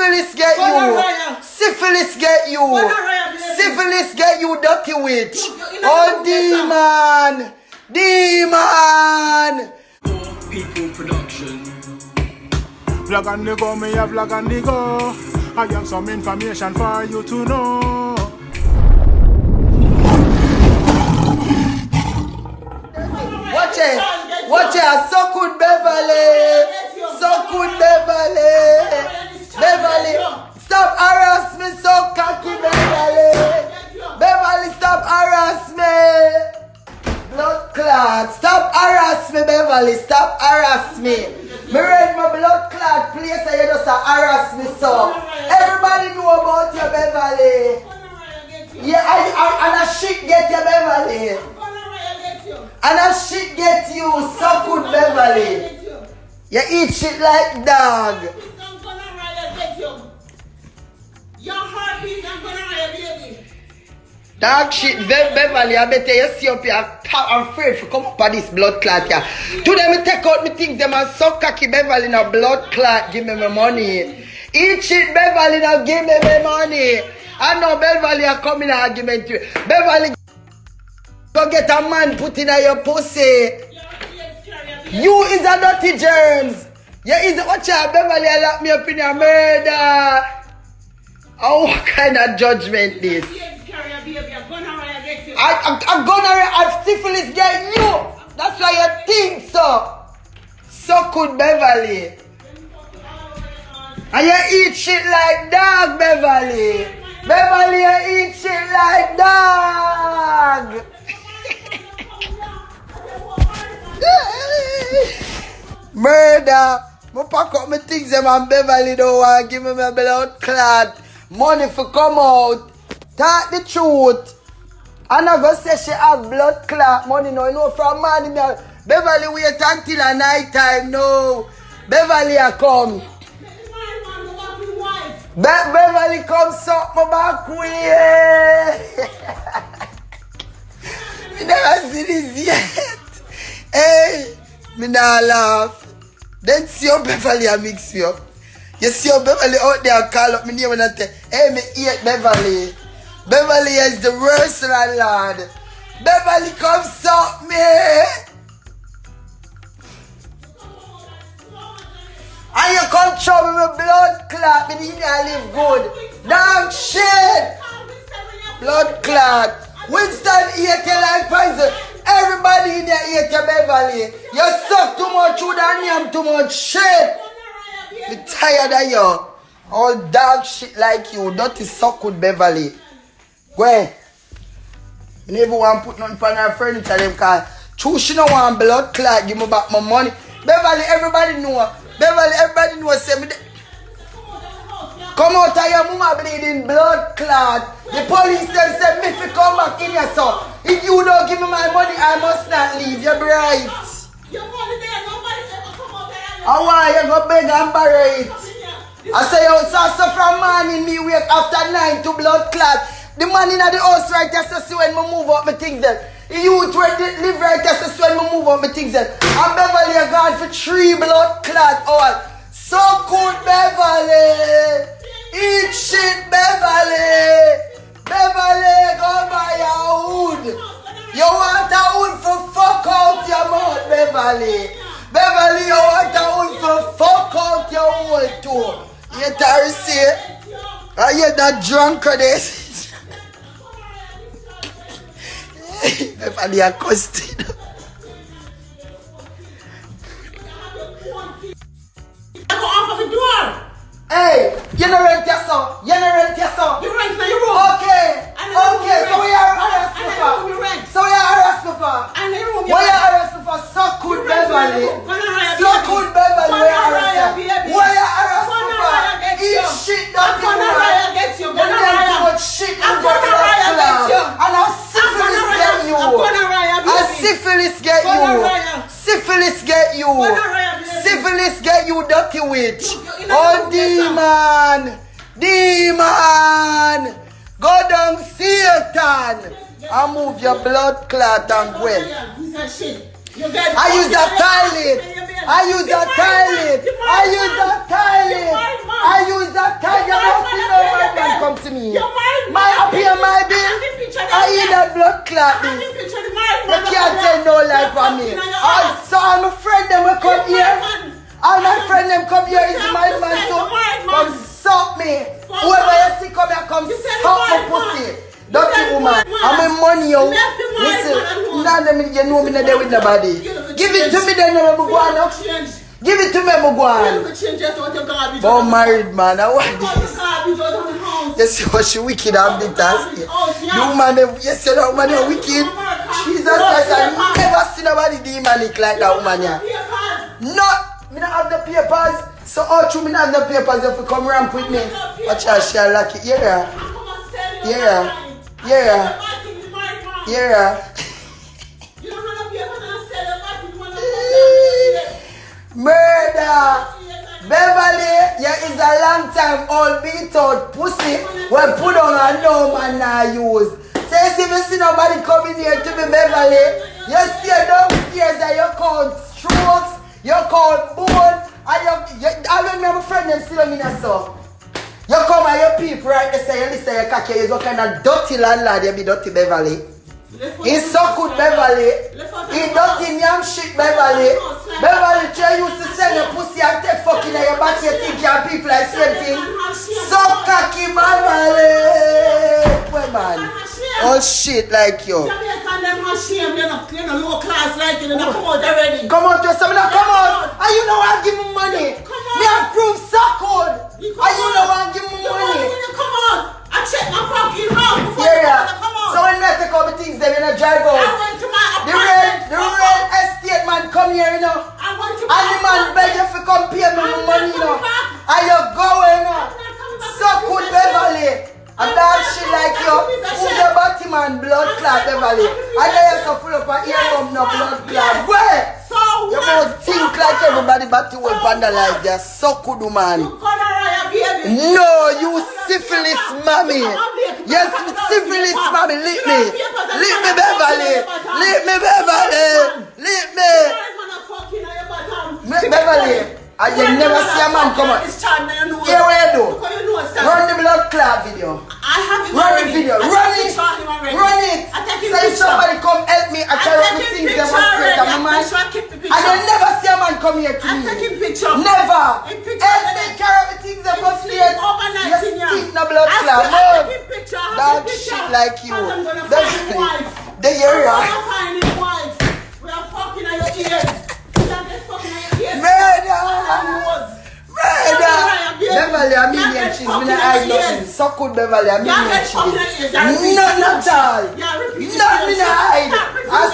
Syphilis get you. Syphilis get you. Syphilis get you, dirty witch. Oh, demon. Demon. People production. Vlog and the go, me a vlog and the go. I have some information for you to know. Watch it. Watch it. So good, Beverly. So good, Beverly. Beverly. Stop harass me, so cocky, Beverly. Beverly, stop harass me. Blood clot. Stop harass me, Beverly. Stop harass me. Me read my blood clot place and you just harass me so. Everybody know about you, Beverly. Yeah, and a shit get you, Beverly. And a shit get you, so good, Beverly. You eat shit like dog. Dog shit, Beverly, I better you see up here. I'm afraid to come up with this blood clot here. Today me take out me things them and so cocky Beverly now blood clot, give me my money. Eat shit Beverly now give me my money. I know Beverly are coming argument to you. Beverly go get a man put in your pussy. You is a dirty germs. You is a watch out Beverly lock me up in your murder. Oh, what kind of judgment this? I'm gonna have syphilis get you. That's why you think so. So good, Beverly. And you eat shit like dog, Beverly. Beverly, you eat shit like dog. Murder. I pack up my things and Beverly don't want to give me my blood clot. Money for come out. Talk the truth. I'm not going to say she have blood clot money. No, you know from morning. Beverly wait until a night time. No. Beverly a come. Beverly come suck my back way. I never see this yet. Hey, me not laugh. Then see how Beverly a mix you up. You see how Beverly out there call up me name and I tell, hey, me hate Beverly. Beverly is the worst landlord. Beverly come suck me. And you come trouble me blood clot. Me need to live good. Dog shit. Blood clot. Winston hate you like poison. Everybody in there hate you, Beverly. You suck too much food and you have too much shit. I'm tired of you. All dog shit like you. Dirty suck with Beverly. Go ahead. I never want to put nothing on her furniture because she don't want blood clot. Give me back my money. Beverly, everybody know. Beverly, everybody know. Say me come out of your mama bleeding blood clot. The police them say me fi come back in here so. If you don't give me my money, I must not leave. You're bright. Your money there, nobody ever come out there. How are you go beg and borrow it? I say you so from morning me wake after 9 to blood clot. The man in the house right there so see when me move up my things then. The youth where they live right there so see when me move up my things then. And Beverly are gone for 3 blood clot all. So good Beverly. Eat shit Beverly. Beverly go buy a hood. You want a hood for fuck out your mouth Beverly. Beverly you want a hood for fuck out your hole too. You tell see? Are you that drunk or this? Beverly accosted. I go off of the door. Hey, you don't rent your son. You don't rent your son. You rent my room. Okay. Okay, so we are arrested for. So we are arrested for. And the room. Why are arrested for? So good Beverly. So good Beverly. Why are arrested? Why are arrested for? Eat shit that you want. You need too much shit in your blood. And I'll syphilis get you. I'll syphilis get you. Syphilis get you. Syphilis get you, dirty witch. Oh, demon. Demon. Go down, Satan. And move your blood clot and go. I use the toilet. I use the toilet. I use the toilet. I use the toilet. start this. You can't tell no lie from me. So all my friend them will come here. All my friend them come here is my man too. Come suck me. Whoever you see come here, come suck my pussy. Dirty woman. I'm in money, yo. Listen, now you know me not there with nobody. Give it to me then, Muguan. Give it to me, Muguan. Oh, married man, I want this. You see what she wicked and bit nasty. You man, you say that woman is wicked. Jesus Christ, I never seen nobody demonic like that woman here. No, me not have the papers. So all through me not have the papers if you come ramp with me. Watch out, she'll lock it. Yeah. Yeah. Yeah. Yeah. Murder. Beverly, yeah, is a long time old beat out pussy when put on a no man now use. So you see me see nobody coming here to me, Beverly. You stay downstairs and you call strokes, you call bone, and I remember friend them still in a so. You come and your people right there say, you listen, you cocky, you what kind of dirty landlord you be dirty Beverly. He's so good Beverly. He dirty yam shit Beverly. Beverly, you used to sell your pussy and take fucking in your back, you think your people like same thing. So cocky Beverly. Well man. All shit like you. Low class like you, come out already. Come out to something, come out. And you know I give me money. Me have proof so good. And you know I give me money. Come on. I check my fucking house before Yeah. come on. So when I take all the things they when I drive out. I went to my apartment. The real estate man come here, you know. I went to And the man beg you to come pay me my money, you know. And you going, you know. So good Beverly. And that shit like you. Who's your body man blood clot Beverly. And then you so full up and ear from no blood clot. Where? So You must think like everybody but you will vandalize. They're so good, man. No, you syphilis mommy. Yes, syphilis mommy. Leave me. Leave me, Beverly. Leave me, Beverly. Leave me. Beverly. And you never see a man come out. Here what you do? Run the blood clot video. Run the video. Run it. Run it. Say somebody come help me. I tell you things they want to say to my man. And you never see a man come here to me. Never. Help me carry the things they want to say. You stink no blood clot. No. Dog shit like you. The area. We are fucking on your ears. Murder! Beverly, a million cheese. Me not hide nothing. So good, Beverly, a million cheese. None at all. None me not hide. I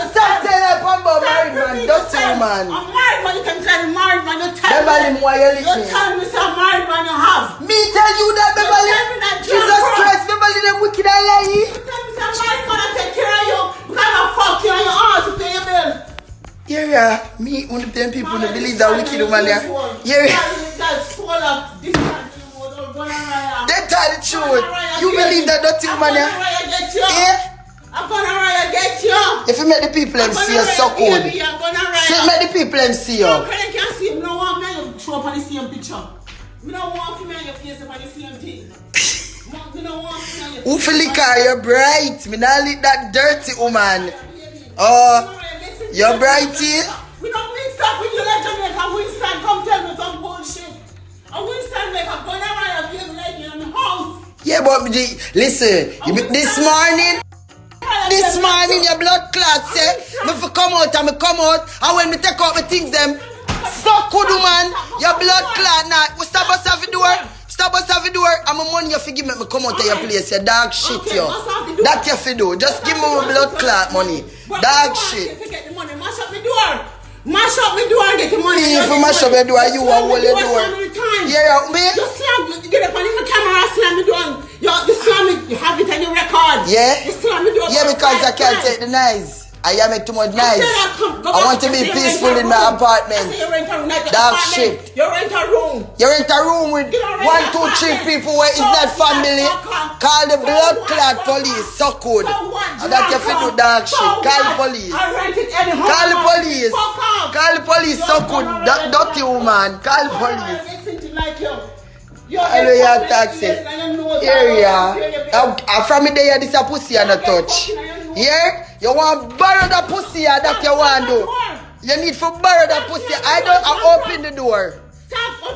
stop telling her about married man, dirty woman. I'm married man, you can tell me married man, you tell me. Beverly, why you lick You me? tell me some married man you have. Me tell you that, Beverly? tell me that you're Jesus wrong. Christ, Beverly, them wicked and lie. You tell me some married man I take care of you. Because I fuck you on your ass to pay your bill. Yeah, me, one of them people who believe that wicked woman there. Yeah. They tell the truth. You believe that dirty woman there? Yeah. I'm gonna get you. If you make the people them see you so cool. I'm gonna So make the people them see you. No, I can't see him. No one man show up on the same picture. Me don't want to man your face up on the same thing. Me don't want to man your Who feel like you're bright? Me not like that dirty woman. Oh, you're brighty. We don't mix up with you like Jamaica. Winston, come tell me some bullshit. A Winston make a gun around your baby like you in the house. Yeah, but listen, this morning your blood clot say, me for come out and me come out, and when me take out my things them, so good woman, your blood clot now. Stop us off the door. Stop us off the door. And my money you forgive me come out of your place. Your dog shit yo. That you fi do. Just give me my blood clot money. Dog shit. Get the money. Mash up the door. Mash up the door and get the money. Me if you mash up your door, you will hold your door. Yeah, me. Just slam, get up on the camera, slam the door. You slam it, you have it on your record. Yeah? You slam the door. Yeah, because I can't take the knives. I make too much nice. I want to be peaceful in my apartment. Dog shit. You rent a room. You rent a room with 1, 2, 3 people where it's not family. Call the blood clot police. So good. And that you fit do dog shit. Call the police. Call the police. Call the police. So good. Dirty woman. Call the police. I know you're taxi. Here you are. From me there, this a pussy and a touch. Here? You want to borrow the pussy or that you want to do? You need to borrow the pussy. I open the door.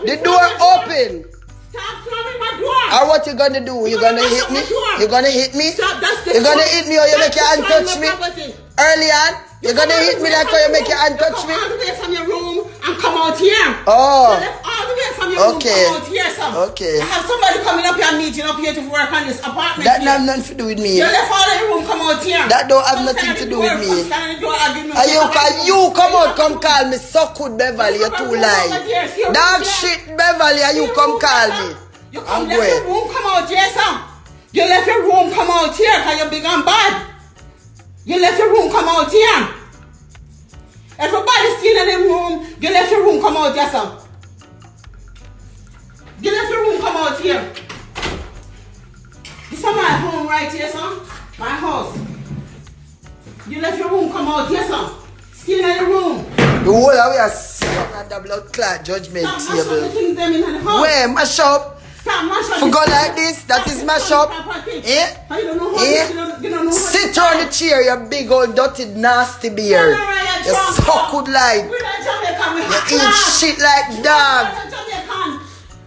The door open. Stop slamming my door. Or what you gonna do? You gonna hit me? You gonna hit me? Stop, that's the You gonna truth. hit me or you make your hand That's touch the me? property. Early on? You gonna hit me like how you make your hand touch me? You come all the way from your room and come out here. Oh. You left all the way from your room Okay. come out here, sir. Okay. I have somebody coming up here and meeting up here to work on this apartment. That here. have nothing to do with me. You left all the room come out here. That don't have Come nothing stand to at do the with door, me. come stand at the door, I'll give And you come out, come call me so good Beverly, you too lie. Dog shit Beverly, and you come call me. You I'm come left your going. room come out here, sir. You left your room come out here because you're big and bad. You left your room come out here. Everybody still in the room. You left your room come out here, sir. You left your room come out here. This is my home right here, sir. My house. You left your room come out here, sir. Still in the room. The whole of we are sitting at the blood clot judgment Stop mash up the table. things them in the house. Where mash up? Stop mash up For the- go like this, that is mash up. Eh? You don't know how Eh? you don't know how Sit on the chair, you big old dirty nasty beard. You so good like. We're not Jamaican, we You have eat class. shit like We're dog. not Jamaican.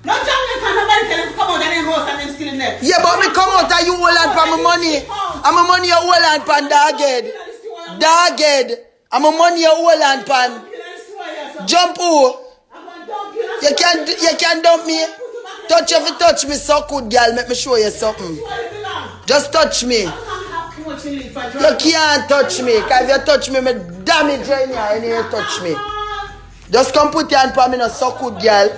No Jamaican, nobody can come out and then house and them still in there. Yeah, but me come out and you hold on for my money. And my money you hold on pan doghead. Doghead. And my money you hold on pan. Jump who? You can dump me. Touch if you touch me so good, girl. Make me show you something. Just touch me. You can't touch me. Cause if you touch me, me damage you in here and you touch me. Just come put your hand on me, no so good, girl.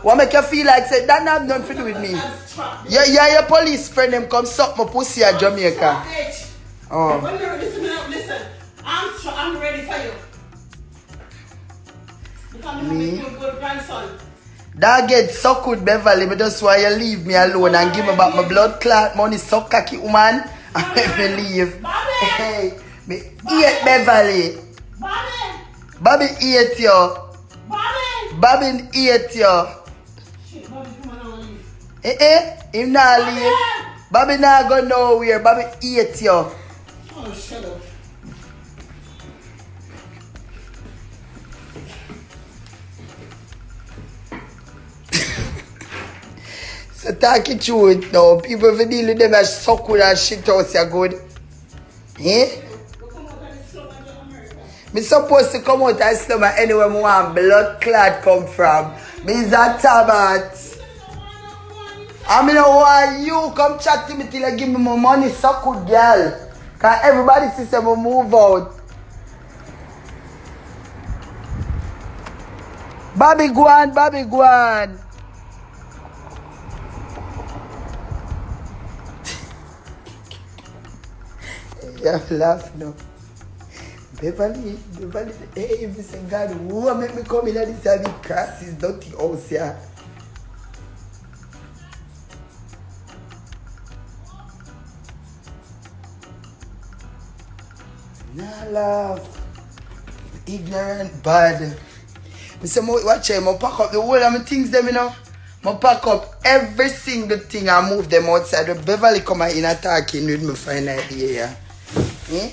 What make you feel like say that have nothing to do with me? Yeah, your police friend them come suck my pussy at Jamaica. Oh. Listen, I'm ready for you. Me? You're a good grandson. That get so good, Beverly. Me just why you leave me alone and give me back my blood clot money, so cocky woman, and let me leave. Hey, me eat Beverly. Bobby eat you. Bobby eat you. Shit, Bobby, come on, I'll leave. Him not leave. Bobby not go nowhere. Bobby eat you. Oh, shut up. So talk it truth now. People if you deal with them as suck with that shit house, you're good. Eh? We'll come out of this club and get America. Me supposed to come out and slum anywhere me want blood clot come from. Me is a tabat. I mean, why you come chat to me till you give me my money, so good girl. Cause everybody sees me move out. Bobby go on, Bobby go on. Yeah, laugh now. Beverly, hey, Mr. God, who make me come in at this time and cross this dirty house here? Nah, laugh. Ignorant, bad. Mr. Watch it, I pack up the whole of my things, them, you know. I pack up every single thing and move them outside. Beverly come in and talking with me for an idea. Eh?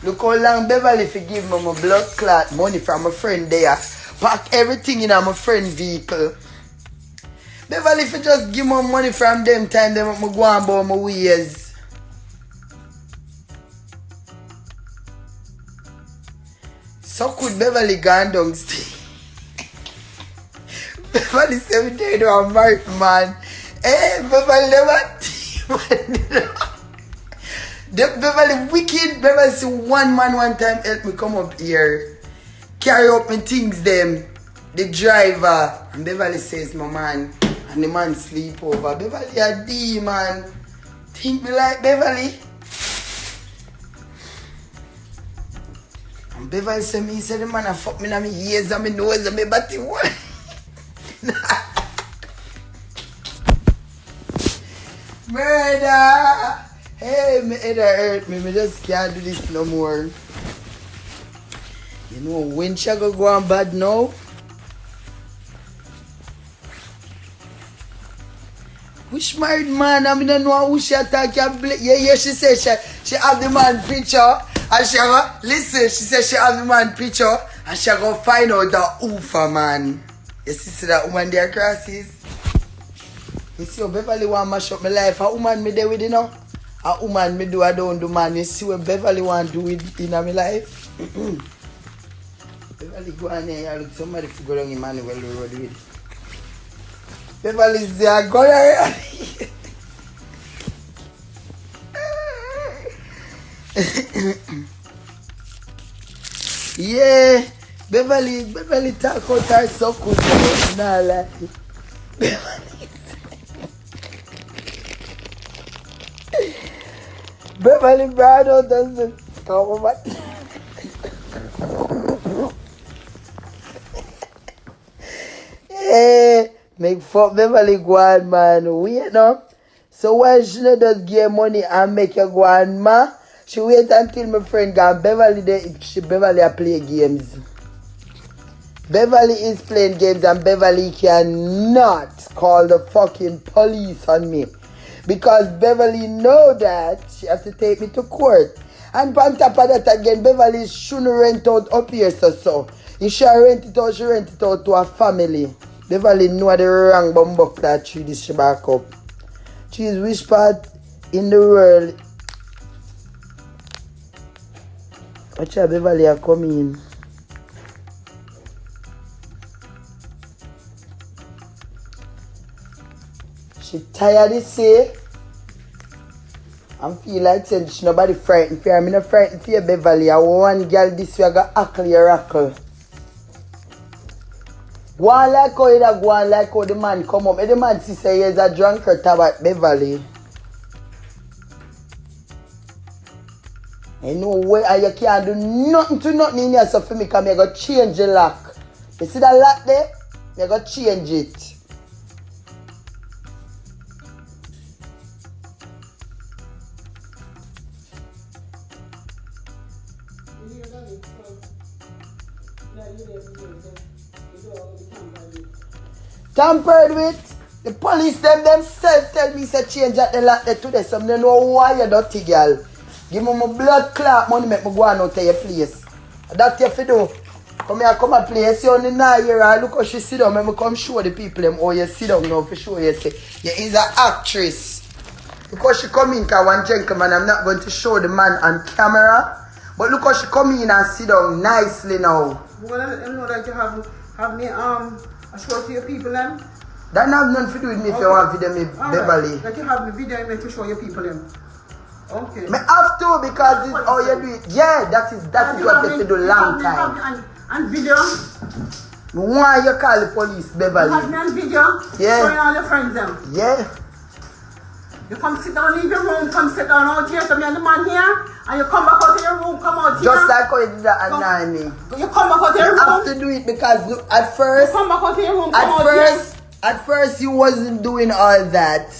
Look how long Beverly for give me my blood clot money from my friend there. Pack everything in my friend vehicle. Beverly for just give me money from them time them me go on about my ways. So could Beverly gone down still. Beverly said me tell you I'm married man. Eh, Beverly never Beverly wicked. Beverly see one man one time help me come up here. Carry up my things them. The driver. And Beverly says my man. And the man sleep over. Beverly a D man. Think me like Beverly. And Beverly say me, he said the man a fuck me in my ears and my nose and my body one. Murder! Hey, my head hurt me. I just can't do this no more. You know, when she go on bad now? Which married man? I don't know who she attack. Yeah, she said she have the man picture And she go, listen, she said she have the man picture and she go find out the Ufa man. You see that woman there crosses? You see how Beverly want mash up my life. A woman me there with you know? A woman me do I don't do man. You see what Beverly want do with in my life? Beverly go on here and look somebody to go down Emmanuel Road with. Beverly's there, go there. Yeah, Beverly talk out her so good. Nah, like Beverly Brado doesn't come over. Hey, make fuck Beverly go on, man. Wait no. So why she not just give money and make you go on, ma? She wait until my friend gone. Beverly a play games. Beverly is playing games and Beverly cannot call the fucking police on me. Because Beverly know that she has to take me to court. And on top of that again, Beverly shouldn't rent out up here so. If she rent it out, she rent it out to her family. Beverly know the wrong bumbuck that she this she back up. She is which part in the world? Watch out, Beverly are coming. She tired of say. I feel like saying she nobody frightened for her. I'm not frightened for you, Beverly. I want one girl this way I got ackle your rackle. Go on like how you go on like how the man come up. If the man see say he's a drunkard about Beverly. I know where you can't do nothing to nothing in here so for me because I go change the lock. You see that lock there? I go change it. Tampered with? The police themselves tell me say change at the lock there today. So I don't know why you dirty girl. Give me my blood clot money make me go on out to your place. That's what you do. Come here, come and play. You see only now here, look how she sit down. Let me come show the people them how you sit down now for sure you say. You is an actress. Because she come in, because one gentleman, I'm not going to show the man on camera. But look how she come in and sit down nicely now. Well, I know that you have me a show to your people then. That have nothing to do with me if you want video me, Beverly. That you have the video to show your people them. Okay. Me have to because this how you do it. Yeah, that is what you have to do long time. And video? Why you call the police, Beverly? You have me on video? Yeah. Showing all your friends them? Yeah. You come sit down, leave your room, come sit down out here, so me and the man here, and you come back out of your room, come out here. Just like how you did that at 9 me. You come back out of your room. You have to do it because look, at first, you come back out of your room, come out here. At first you wasn't doing all that.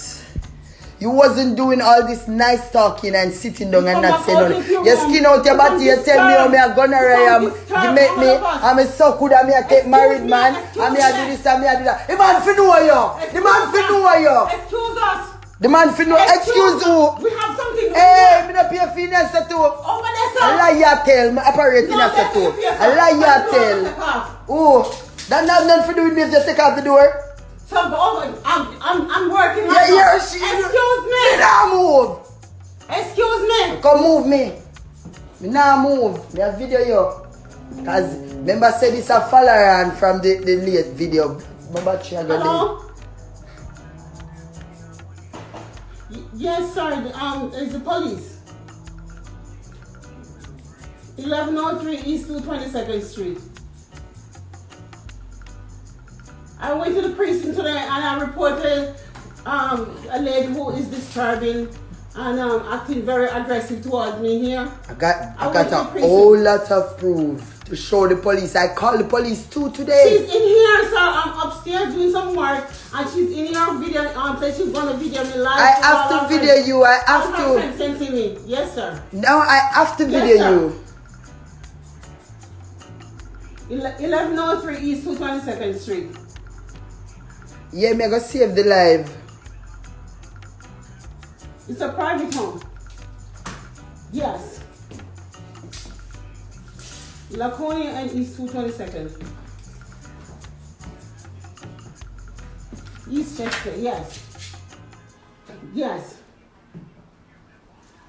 You wasn't doing all this nice talking and sitting down and not saying nothing. You skin out your body, you tell me how me a gonorrhea, you make me, I'm a so good and me a take married man, and me a do this and me a do that. The man fi know you. The man fi know you. Excuse us. The man fi know, excuse who? We have something to do. Hey, me no pay for Nessa too. Over there, sir. A liar tell, me operate in Nessa too. A liar tell. Oh, that have nothing to do with me if you take off the door. So, I'm working on Yeah, Excuse me. Me nah move. Excuse me. Come move me. Me nah move. Me a video you. Cause remember say this a follower from the late video. Remember she had Hello? Yes, sir. It's the police. 1103 East 222nd Street. I went to the precinct today and I reported a lady who is disturbing and acting very aggressive towards me here. I got a whole lot of proof to show the police. I called the police too today. She's in here, sir. I'm upstairs doing some work and she's in here video. Says she's gonna video me live. I have to video you. I have to. Me. Yes, sir. Now I have to video you. 1103 East 222nd Street. Yeah, me I go save the live. It's a private home. Yes. Laconia and East 222nd. East Chester, yes. Yes.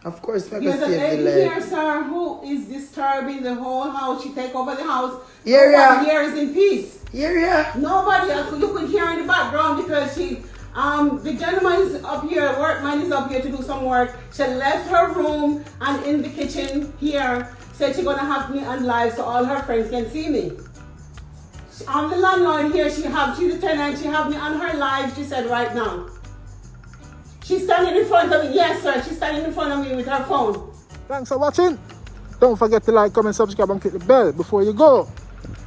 Of course, I There's can a save the lady here, life. sir, who is disturbing the whole house. She take over the house. Yeah, yeah. Nobody here is in peace. Yeah. Nobody else. You could hear in the background because the gentleman is up here, workman is up here to do some work. She left her room and in the kitchen here, said she's gonna have me on live so all her friends can see me. I'm the landlord here, she's the tenant, she have me on her live, she said right now. She's standing in front of me, yes sir, she's standing in front of me with her phone. Thanks for watching. Don't forget to like, comment, subscribe and click the bell before you go,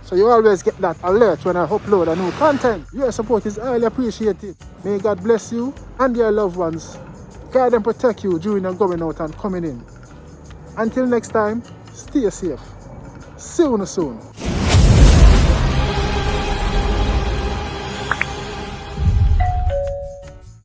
so you always get that alert when I upload a new content. Your support is highly appreciated. May God bless you and your loved ones. Guide and protect you during and going out and coming in. Until next time, stay safe. See you soon.